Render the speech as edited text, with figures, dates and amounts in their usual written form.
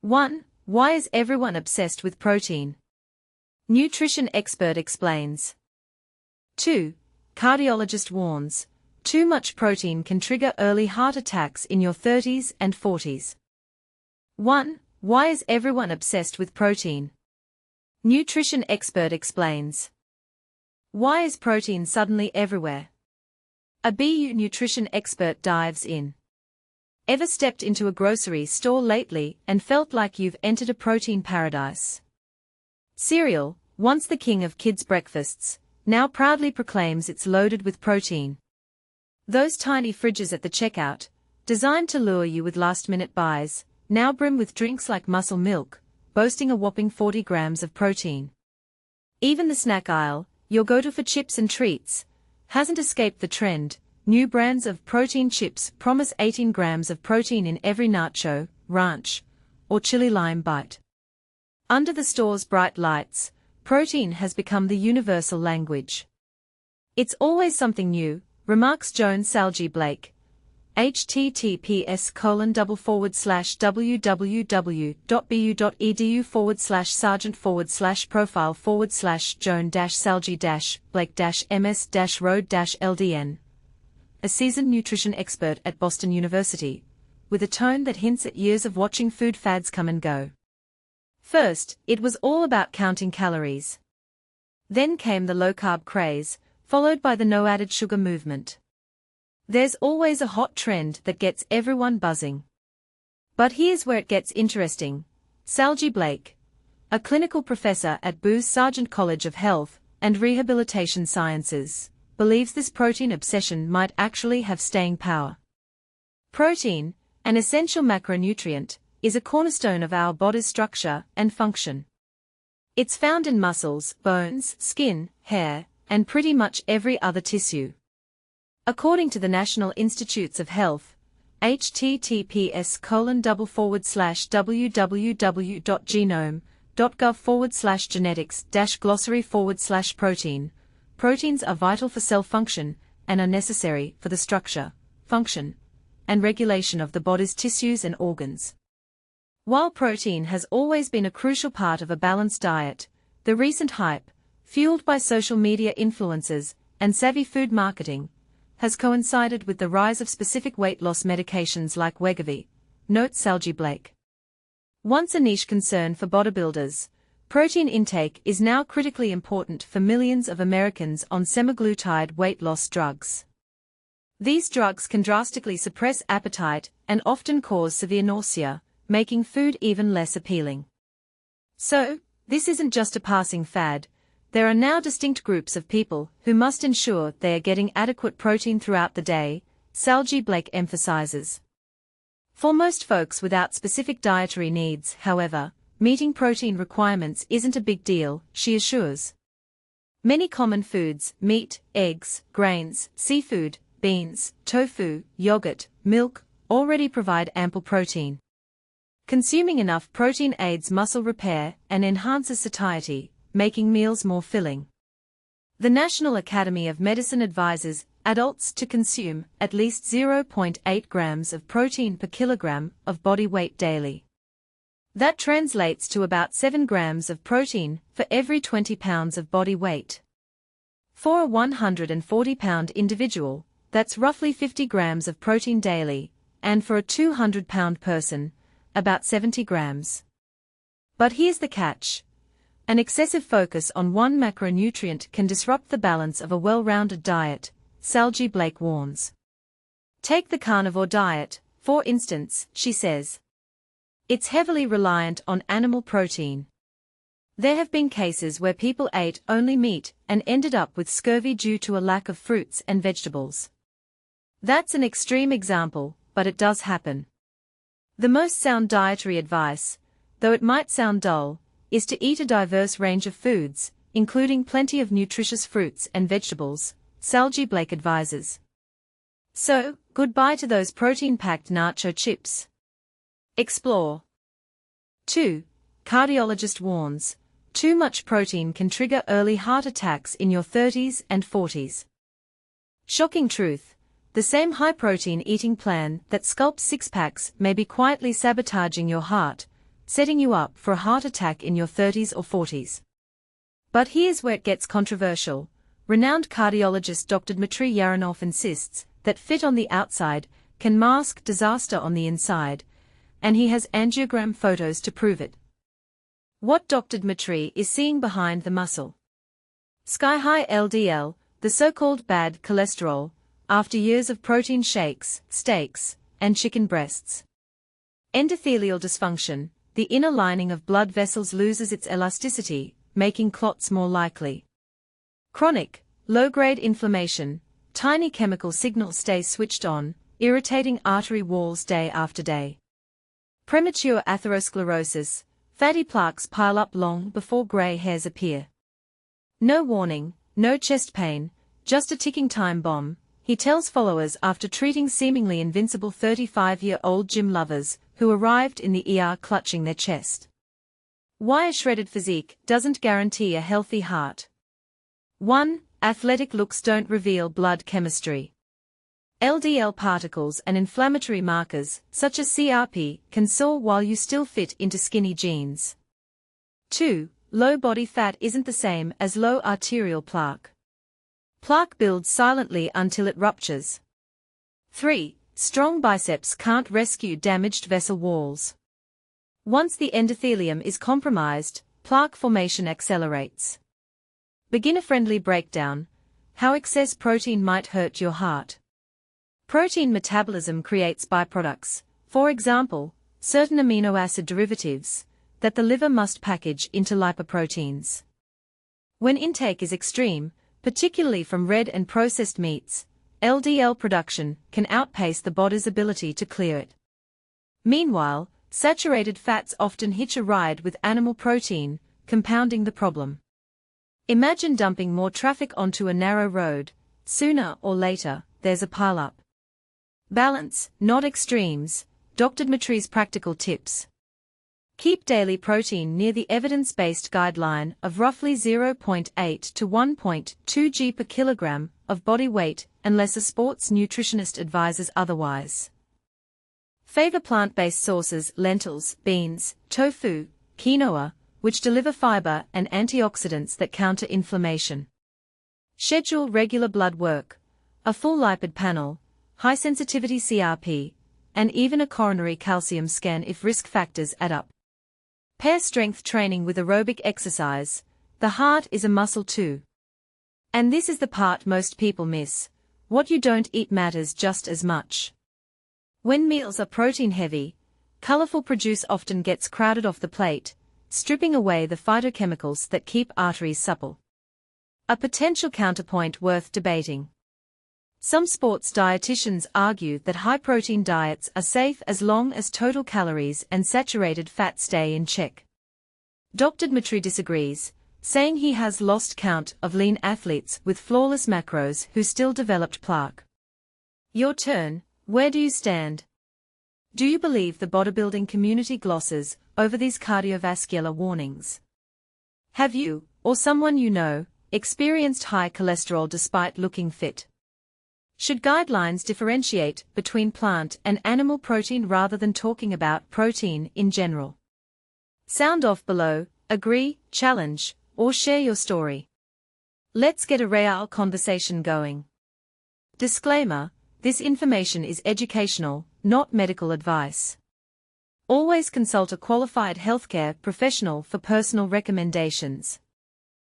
1. Why is everyone obsessed with protein? Nutrition expert explains. 2. Cardiologist warns, too much protein can trigger early heart attacks in your 30s and 40s. 1. Why is everyone obsessed with protein? Nutrition expert explains. Why is protein suddenly everywhere? A BU nutrition expert dives in. Ever stepped into a grocery store lately and felt like you've entered a protein paradise? Cereal, once the king of kids' breakfasts, now proudly proclaims it's loaded with protein. Those tiny fridges at the checkout, designed to lure you with last-minute buys, now brim with drinks like muscle milk, boasting a whopping 40 grams of protein. Even the snack aisle, your go-to for chips and treats, hasn't escaped the trend. New brands of protein chips promise 18 grams of protein in every nacho, ranch, or chili lime bite. Under the store's bright lights, protein has become the universal language. It's always something new, remarks Joan Salge Blake. https://www.bu.edu/sergeant/Joan-Salge-Blake-MS-Road-LDN. A seasoned nutrition expert at Boston University, with a tone that hints at years of watching food fads come and go. First, it was all about counting calories. Then came the low-carb craze, followed by the no-added sugar movement. There's always a hot trend that gets everyone buzzing. But here's where it gets interesting. Salge Blake, a clinical professor at BU's Sargent College of Health and Rehabilitation Sciences, believes this protein obsession might actually have staying power. Protein, an essential macronutrient, is a cornerstone of our body's structure and function. It's found in muscles, bones, skin, hair, and pretty much every other tissue. According to the National Institutes of Health, https://www.genome.gov/genetics-glossary/protein, proteins are vital for cell function and are necessary for the structure, function, and regulation of the body's tissues and organs. While protein has always been a crucial part of a balanced diet, the recent hype, fueled by social media influencers and savvy food marketing, has coincided with the rise of specific weight loss medications like Wegovy, notes Salge Blake. Once a niche concern for bodybuilders, protein intake is now critically important for millions of Americans on semaglutide weight loss drugs. These drugs can drastically suppress appetite and often cause severe nausea, making food even less appealing. So, this isn't just a passing fad. There are now distinct groups of people who must ensure they are getting adequate protein throughout the day, Salge Blake emphasizes. For most folks without specific dietary needs, however, meeting protein requirements isn't a big deal, she assures. Many common foods, meat, eggs, grains, seafood, beans, tofu, yogurt, milk, already provide ample protein. Consuming enough protein aids muscle repair and enhances satiety, making meals more filling. The National Academy of Medicine advises adults to consume at least 0.8 grams of protein per kilogram of body weight daily. That translates to about 7 grams of protein for every 20 pounds of body weight. For a 140-pound individual, that's roughly 50 grams of protein daily, and for a 200-pound person, about 70 grams. But here's the catch. An excessive focus on one macronutrient can disrupt the balance of a well-rounded diet, Salge Blake warns. Take the carnivore diet, for instance, she says. It's heavily reliant on animal protein. There have been cases where people ate only meat and ended up with scurvy due to a lack of fruits and vegetables. That's an extreme example, but it does happen. The most sound dietary advice, though it might sound dull, is to eat a diverse range of foods, including plenty of nutritious fruits and vegetables, Salge Blake advises. So, goodbye to those protein-packed nacho chips. Explore. 2. Cardiologist warns, too much protein can trigger early heart attacks in your 30s and 40s. Shocking truth. The same high-protein eating plan that sculpts six-packs may be quietly sabotaging your heart, setting you up for a heart attack in your 30s or 40s. But here's where it gets controversial. Renowned cardiologist Dr. Dmitry Yaranov insists that fit on the outside can mask disaster on the inside, and he has angiogram photos to prove it. What Dr. Dmitry is seeing behind the muscle. Sky-high LDL, the so-called bad cholesterol, after years of protein shakes, steaks, and chicken breasts. Endothelial dysfunction, the inner lining of blood vessels loses its elasticity, making clots more likely. Chronic, low-grade inflammation, tiny chemical signals stay switched on, irritating artery walls day after day. Premature atherosclerosis, fatty plaques pile up long before gray hairs appear. No warning, no chest pain, just a ticking time bomb, he tells followers after treating seemingly invincible 35-year-old gym lovers who arrived in the ER clutching their chest. Why a shredded physique doesn't guarantee a healthy heart. 1. Athletic looks don't reveal blood chemistry. LDL particles and inflammatory markers, such as CRP, can soar while you still fit into skinny jeans. 2. Low body fat isn't the same as low arterial plaque. Plaque builds silently until it ruptures. 3. Strong biceps can't rescue damaged vessel walls. Once the endothelium is compromised, plaque formation accelerates. Beginner-friendly breakdown: how excess protein might hurt your heart. Protein metabolism creates byproducts, for example, certain amino acid derivatives, that the liver must package into lipoproteins. When intake is extreme, particularly from red and processed meats, LDL production can outpace the body's ability to clear it. Meanwhile, saturated fats often hitch a ride with animal protein, compounding the problem. Imagine dumping more traffic onto a narrow road. Sooner or later, there's a pileup. Balance, not extremes. Dr. Dmitry's practical tips. Keep daily protein near the evidence-based guideline of roughly 0.8 to 1.2 g per kilogram of body weight, unless a sports nutritionist advises otherwise. Favor plant-based sources: lentils, beans, tofu, quinoa, which deliver fiber and antioxidants that counter inflammation. Schedule regular blood work, a full lipid panel, high-sensitivity CRP, and even a coronary calcium scan if risk factors add up. Pair strength training with aerobic exercise. The heart is a muscle too. And this is the part most people miss: what you don't eat matters just as much. When meals are protein-heavy, colorful produce often gets crowded off the plate, stripping away the phytochemicals that keep arteries supple. A potential counterpoint worth debating. Some sports dietitians argue that high-protein diets are safe as long as total calories and saturated fat stay in check. Dr. Dmitry disagrees, saying he has lost count of lean athletes with flawless macros who still developed plaque. Your turn. Where do you stand? Do you believe the bodybuilding community glosses over these cardiovascular warnings? Have you, or someone you know, experienced high cholesterol despite looking fit? Should guidelines differentiate between plant and animal protein rather than talking about protein in general? Sound off below, agree, challenge, or share your story. Let's get a real conversation going. Disclaimer: this information is educational, not medical advice. Always consult a qualified healthcare professional for personal recommendations.